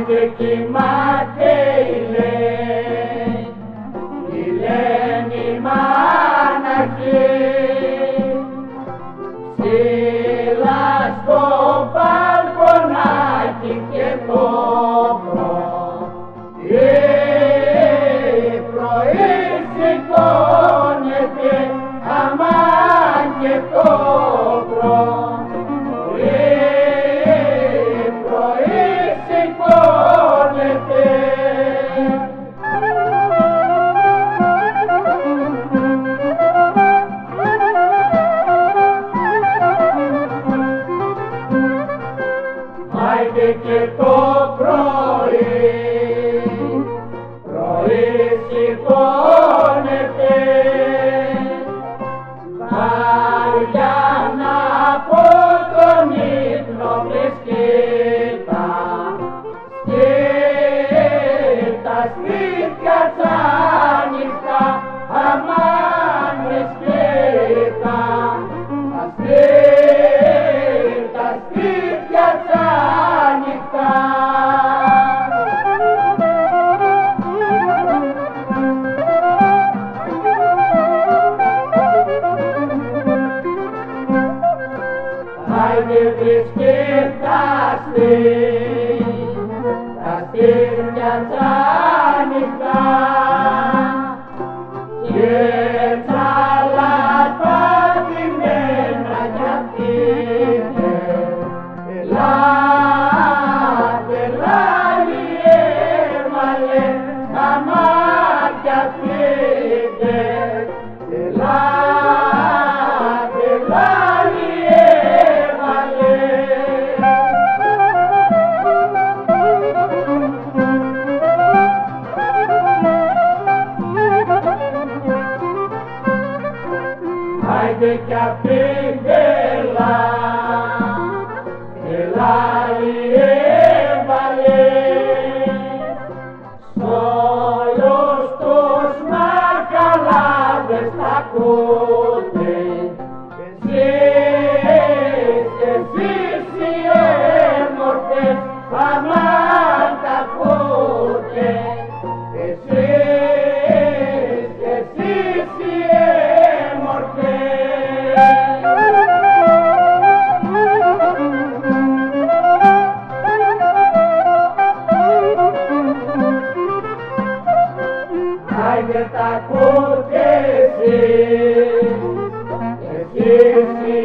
Haide κοιμάται η Λένη μάναχη, ψηλά στο μπαλκονάκι και το πρωί σηκώνεται αμάν και το Άιντε και το πρωί σηκώνεται βαριά από τον ύπνο βρίσκεται και τα σπίτια τσάνυχτα αμάν βρίσκεται τα σπίτια τσάνυχτα. Άιντε βρίσκεται τα σπίτια τσάνυχτα και τσαλαπατημένα κι αυτείτε. Ελάτε λάλη έβαλε αμάν κι αυτείτε. Ελάτε λάλη έβαλε. Άιντε κι αυτείτε λάλη έβαλε στο γιος τους μαρκαλάδες τα ακούτε. Εσείς οι έμορφες αμάν τα ακούτε. Εσείς οι έμορφες. Άιντε τα ακούτε εσείς οι